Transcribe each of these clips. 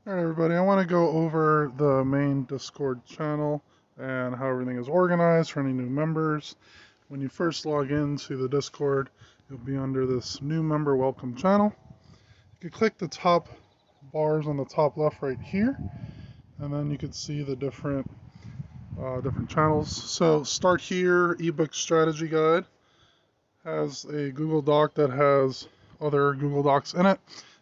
Alright everybody, I want to go over the main Discord channel and how everything is organized for any new members. When you first log into the Discord, you'll be under this new member welcome channel. You can click the top bars on the top left right here, and then you can see the different channels. So start here, ebook strategy guide has a Google Doc that has other Google Docs in it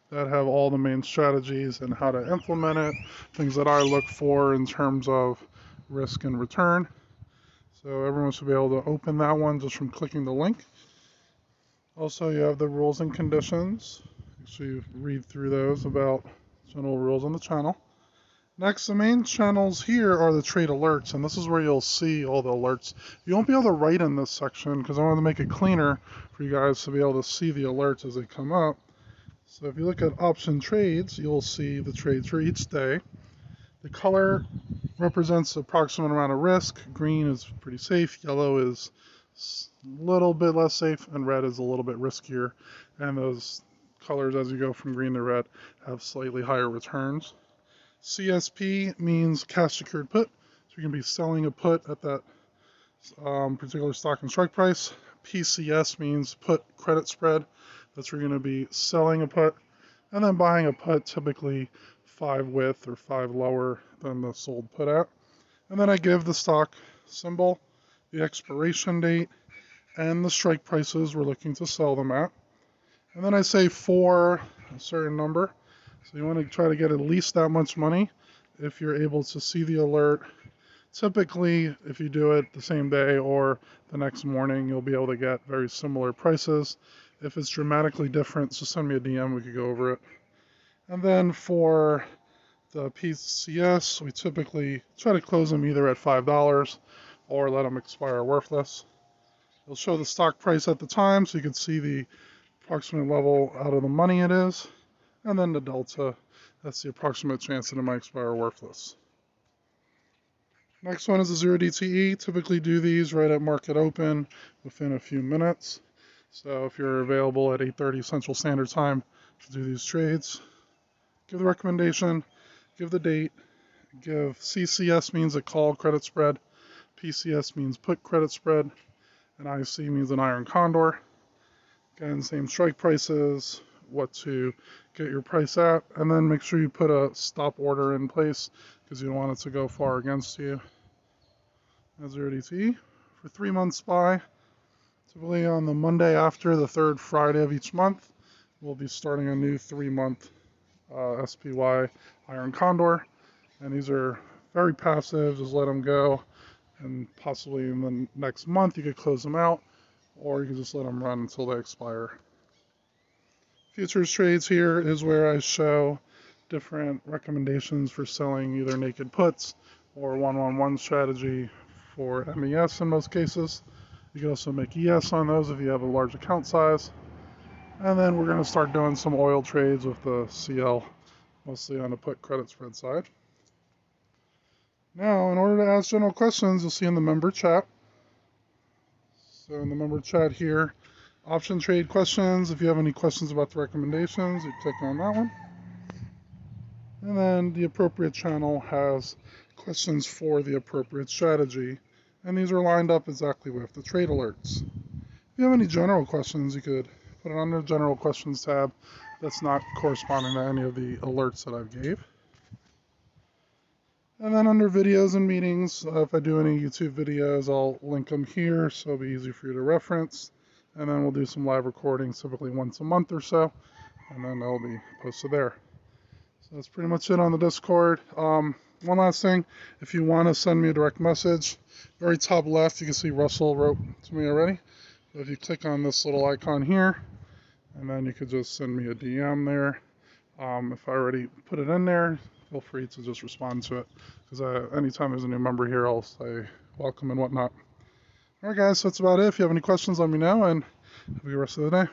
that have all the main strategies and how to implement it, things that I look for in terms of risk and return. So everyone should be able to open that one just from clicking the link. Also, you have the rules and conditions. So you read through those about general rules on the channel. Next, the main channels here are the trade alerts, and this is where you'll see all the alerts. You won't be able to write in this section because I want to make it cleaner for you guys to be able to see the alerts as they come up. So if you look at option trades, you'll see the trades for each day. The color represents the approximate amount of risk. Green is pretty safe, yellow is a little bit less safe, and red is a little bit riskier. And those colors, as you go from green to red, have slightly higher returns. CSP means cash secured put, so you can be selling a put at that particular stock and strike price. PCS means put credit spread. That's where you're going to be selling a put and then buying a put, typically 5 width or 5 lower than the sold put at. And then I give the stock symbol, the expiration date, and the strike prices we're looking to sell them at. And then I say for a certain number. So you want to try to get at least that much money if you're able to see the alert. Typically, if you do it the same day or the next morning, you'll be able to get very similar prices. If it's dramatically different, just send me a DM, we could go over it. And then for the PCS, we typically try to close them either at $5 or let them expire worthless. It'll show the stock price at the time so you can see the approximate level out of the money it is. And then the delta, that's the approximate chance that it might expire worthless. Next one is the 0 DTE. Typically do these right at market open within a few minutes. So if you're available at 8:30 Central Standard Time to do these trades, give the recommendation, give the date, give CCS means a call credit spread, PCS means put credit spread, and IC means an iron condor. Again, same strike prices, what to get your price at, and then make sure you put a stop order in place because you don't want it to go far against you. As 0 DTE for 3 months SPY, typically on the Monday after the third Friday of each month, we'll be starting a new 3-month SPY Iron Condor, and these are very passive. Just let them go, and possibly in the next month you could close them out, or you can just let them run until they expire. Futures trades here is where I show different recommendations for selling either naked puts or 1-on-1 strategy for MES in most cases. You can also make ES on those if you have a large account size. And then we're going to start doing some oil trades with the CL, mostly on the put credit spread side. Now, in order to ask general questions, you'll see in the member chat. So in the member chat here, option trade questions. If you have any questions about the recommendations, you click on that one. And then the appropriate channel has questions for the appropriate strategy. And these are lined up exactly with the trade alerts. If you have any general questions, you could put it under the general questions tab. That's not corresponding to any of the alerts that I gave. And then under videos and meetings, if I do any YouTube videos, I'll link them here so it'll be easy for you to reference. And then we'll do some live recordings, typically once a month or so, and then they'll be posted there. So that's pretty much it on the Discord. One last thing, if you want to send me a direct message, very top left, you can see Russell wrote to me already. So if you click on this little icon here, and then you could just send me a DM there. If I already put it in there, feel free to just respond to it, because anytime there's a new member here, I'll say welcome and whatnot. Alright guys, so that's about it. If you have any questions, let me know, and have a good rest of the day.